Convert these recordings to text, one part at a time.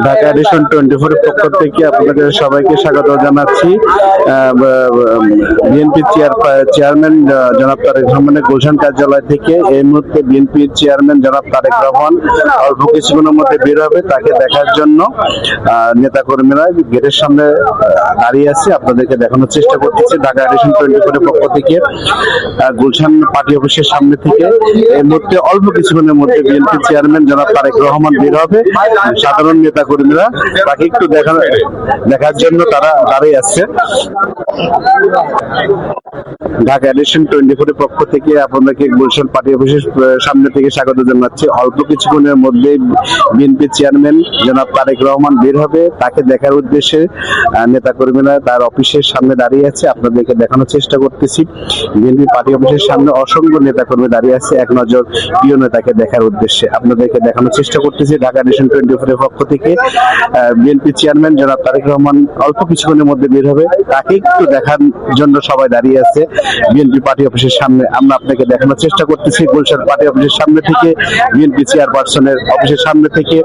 Dhaka addition 24 এর পক্ষ থেকে আপনাদের সবাইকে স্বাগত জানাচ্ছি। বিএনপি চেয়ারম্যান জনাব তারেক রহমানের গুলশান কার্যালয় থেকে এই মুহূর্তে বিএনপির চেয়ারম্যান জনাব তারেক রহমান অল্প কিছুক্ষণের মধ্যে বের হবে। তাকে দেখার জন্য নেতাকর্মীরা গেটের সামনে দাঁড়িয়ে আছে। আপনাদেরকে দেখানোর চেষ্টা করতেছি। ঢাকা এডিশন 24 এর পক্ষ থেকে গুলশান পার্টি অফিসের সামনে থেকে এই মুহূর্তে অল্প কিছুক্ষণের মধ্যে বিএনপি চেয়ারম্যান জনাব তারেক রহমান বের হবে। সাধারণ নেতা কর্মীরা তাকে একটু দেখার জন্য তারা দাঁড়িয়ে আছে। ঢাকা এডিশন 24 এর পক্ষ থেকে আপনাদেরকে গুলশান পার্টি অফিসের সামনে থেকে স্বাগত জানাচ্ছি। অল্প কিছুক্ষণের মধ্যে বিএনপি চেয়ারম্যান জনাব তারেক রহমান বের হবে। তাকে দেখার উদ্দেশ্যে নেতাকর্মীরা তার অফিসের সামনে দাঁড়িয়ে আছে। আপনাদেরকে দেখানোর চেষ্টা করতেছি। বিএনপি পার্টি অফিসের সামনে অসংখ্য নেতাকর্মী দাঁড়িয়ে আছে এক নজর প্রিয় নেতাকে দেখার উদ্দেশ্যে। আপনাদেরকে দেখানোর চেষ্টা করতেছি। ঢাকা এডিশন 24 এর পক্ষ থেকে বিএনপি চেয়ারম্যান জনাব তারেক রহমান অল্প কিছুক্ষণের মধ্যে বের হবে। তাকে একটু দেখার জন্য সবাই দাঁড়িয়ে আছে বিএনপি পার্টি অফিসের সামনে। আমরা আপনাকে দেখানোর চেষ্টা করতেছি গুলশান পার্টি অফিসের সামনে থেকে, বিএনপি চেয়ারপারসনের অফিসের সামনে থেকে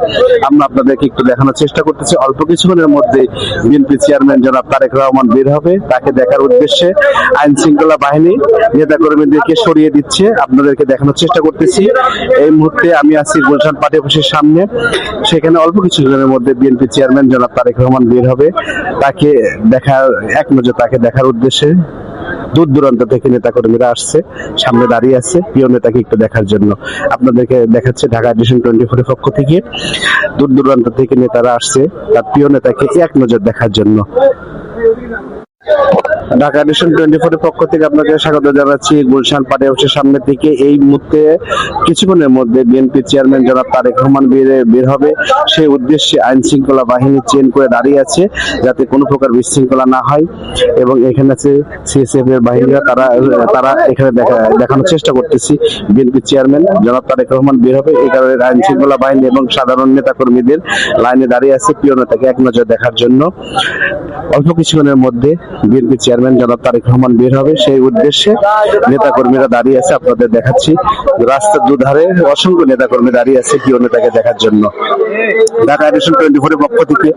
আমরা আপনাদেরকে একটু দেখানোর চেষ্টা করতেছি। অল্প কিছুক্ষণের মধ্যে বিএনপি চেয়ারম্যান জনাব তারেক রহমান বের হবে। তাকে দেখার উদ্দেশ্যে আইন শৃঙ্খলা বাহিনী নেতাকর্মীদেরকে সরিয়ে দিচ্ছে। আপনাদেরকে দেখানোর চেষ্টা করতেছি। এই মুহূর্তে আমি আছি গুলশান পার্টি অফিসের সামনে। সেখানে অল্প কিছুক্ষণের মধ্যে বিএনপি চেয়ারম্যান জনাব তারেক রহমান বের হবে। তাকে দেখার উদ্দেশ্যে দূর দূরান্ত থেকে নেতাকর্মীরা আসছে, সামনে দাঁড়িয়ে আছে প্রিয় নেতাকে একটু দেখার জন্য। আপনাদেরকে দেখাচ্ছে ঢাকা এডিশন 24 এর পক্ষ থেকে দূর দূরান্ত থেকে নেতারা আসছে তার প্রিয় নেতাকে এক নজর দেখার জন্য। ঢাকা এডিশন 24 এর পক্ষ থেকে আপনাকে স্বাগত জানাচ্ছি গুলশান পার্টি অফিসের সামনে থেকে। এই মুহূর্তে কিছুক্ষণের মধ্যে বিএনপি চেয়ারম্যান জনাব তারেক রহমান বের হবে। সেই উদ্দেশ্যে আইন শৃঙ্খলা বাহিনী চেন করে দাঁড়িয়ে আছে যাতে কোনো প্রকার বিশৃঙ্খলা না হয়। এবং এখানে আছে সিএসএফ এর বাহিনীরা, তারা এখানে দেখানোর চেষ্টা করতেছি বিএনপি চেয়ারম্যান জনাব তারেক রহমান বের হবে। এই কারণে আইন শৃঙ্খলা বাহিনী এবং সাধারণ নেতা কর্মীদের লাইনে দাঁড়িয়ে আছে প্রিয় নেতাকে এক নজর দেখার জন্য। অল্প কিছুক্ষণের মধ্যে বিএনপি চেয়ারম্যান জনাব তারেক রহমান বের হবে। সেই উদ্দেশ্যে নেতা কর্মীরা দাঁড়িয়ে আছে। আপনাদের দেখাচ্ছি রাস্তার দুধারে অসংখ্য নেতা কর্মী দাঁড়িয়ে আছে প্রিয় নেতাকে দেখার জন্য। ঢাকা এডিশন 24 এর পক্ষ থেকে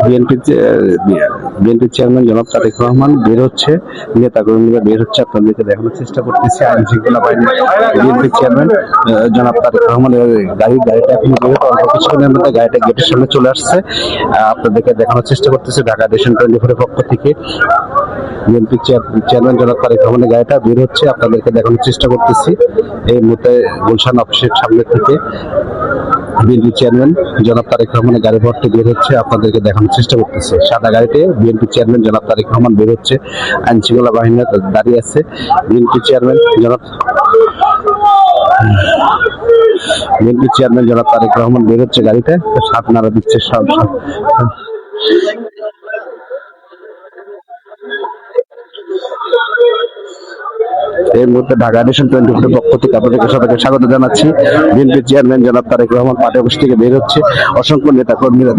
বিএনপি চেয়ারম্যান জনাব তারেক রহমান বের হচ্ছে, নেতা কর্মীরা বের হচ্ছে। আপনাদেরকে দেখানোর চেষ্টা করতেছি আইন শৃঙ্খলা বাহিনী বিএনপি চেয়ারম্যান জনাব তারেক রহমানের গাড়িটা এখন বের হতে অল্প কিছুক্ষণের মধ্যে গাড়িটা গেটের সামনে চলে আসছে। আপনাদেরকে দেখানোর চেষ্টা করতেছি ঢাকা এডিশন 24 এর পক্ষ থেকে বিএনপি চেয়ারম্যান জনাব তারেক রহমানের গাড়িটা বের হচ্ছে। আপনাদেরকে দেখানোর চেষ্টা করতেছি এই মুহূর্তে গুলশান অফিসের সামনে থেকে বিএনপি চেয়ারম্যান জনাব তারেক রহমানের গাড়ি ভর্তি বের হচ্ছে। আপনাদেরকে দেখানোর চেষ্টা করতেছে সাদা গাড়িতে বিএনপি চেয়ারম্যান জনাব তারেক রহমান বের হচ্ছে। আইন শৃঙ্খলা বাহিনী দাঁড়িয়ে আছে। বিএনপি চেয়ারম্যান জনাব তারেক রহমান বের হচ্ছে গাড়িতে, সাত নাড়া দিচ্ছে সব। এই মুহূর্তে ঢাকা এডিশন 24 এর পক্ষ থেকে আপনাদেরকে সবাইকে স্বাগত জানাচ্ছি। বিএনপি চেয়ারম্যান জনাব তারেক রহমান পার্টি অফিস থেকে বের হচ্ছে। অসংখ্য নেতা কর্মীরা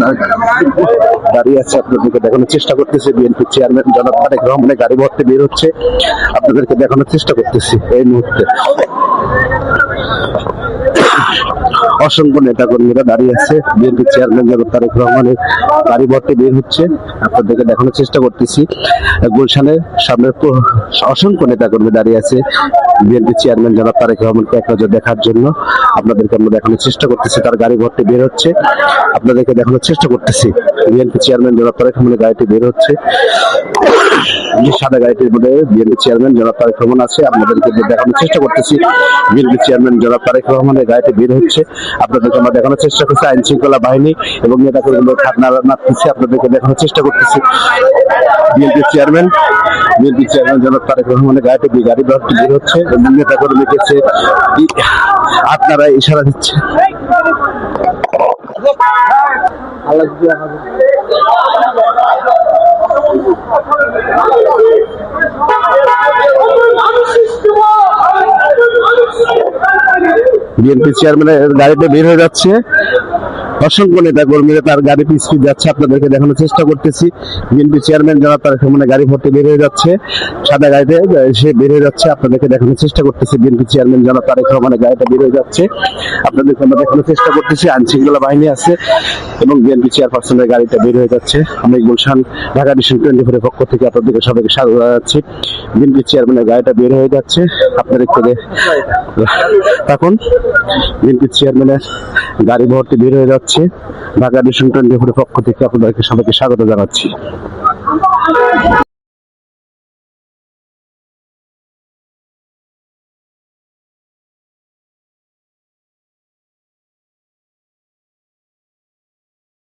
দাঁড়িয়ে আছে। আপনাদেরকে দেখানোর চেষ্টা করতেছি বিএনপি চেয়ারম্যান জনাব তারেক রহমানের গাড়ি ভর্তি বের হচ্ছে। আপনাদেরকে দেখানোর চেষ্টা করতেছি এই মুহূর্তে অসংখ্য নেতা কর্মীরা দাঁড়িয়ে আছে। বিএনপি চেয়ারম্যান জনাব তারেক রহমানের গাড়ি ভর্তি বের হচ্ছে। আপনাদেরকে দেখানোর চেষ্টা করতেছি গুলশানের সামনে অসংখ্য নেতা কর্মী দাঁড়িয়ে আছে বিএনপি চেয়ারম্যান জনাব তারেক রহমানকে এক নজর দেখার জন্য। আপনাদেরকে আমরা দেখানোর চেষ্টা করতেছি তার গাড়ি ভর্তি বের হচ্ছে। আপনাদেরকে দেখানোর চেষ্টা করতেছি বিএনপি চেয়ারম্যান জনাব তারেক রহমানের গাড়িটি বের হচ্ছে। সাদা গাড়িটির মধ্যে বিএনপি চেয়ারম্যান জনাব তারেক রহমান আছে। আপনাদেরকে দেখানোর চেষ্টা করতেছি বিএনপি চেয়ারম্যান জনাব তারেক রহমানের গাড়িটি বের হচ্ছে। আপনাদেরকে আমরা দেখানোর চেষ্টা করছি আইন শৃঙ্খলা বাহিনী এবং নেতা কর্মীদের খাতনা নাড়তেছি। আপনাদেরকে দেখানোর চেষ্টা করতেছি বিএনপি চেয়ারম্যান জনাব তারেক রহমানের গাড়ি ভর্তি বের হচ্ছে এবং নেতা কর্মী গেছে আপনারা ইশারা দিচ্ছে। বিএনপি চেয়ারম্যানের গাড়িতে বের হয়ে যাচ্ছে। অসংখ্য নেতা কর্মীরা তার গাড়ি পিছিয়ে যাচ্ছে, আপনাদেরকে দেখানোর চেষ্টা করতেছি। বিএনপি চেয়ারম্যান জনাব তারেক রহমানের গাড়ি ভর্তি বের হয়ে যাচ্ছে, সাদা গাড়িতে সে বের হয়ে যাচ্ছে, আপনাদেরকে দেখানোর চেষ্টা করতেছি। বিএনপি চেয়ারম্যান জনাব তারেক রহমানের গাড়িটা বের হয়ে যাচ্ছে, আপনাদেরকে আমরা দেখানোর চেষ্টা করতেছি। আইন শৃঙ্খলা বাহিনী আছে এবং বিএনপি চেয়ারপারসনের গাড়িটা বের হয়ে যাচ্ছে। আমি গুলশান ঢাকা ডিভিশন 24 এর পক্ষ থেকে আপনাদেরকে সবাইকে স্বাগত জানাচ্ছি। বিএনপি চেয়ারম্যানের গাড়িটা বের হয়ে যাচ্ছে, আপনাদের থেকে তখন বিএনপি চেয়ারম্যানের গাড়ি ভর্তি বের হয়ে যাচ্ছে। ঢাকা ডিভিশন 24 এর পক্ষ থেকে আপনাদেরকে সবাইকে স্বাগত জানাচ্ছি।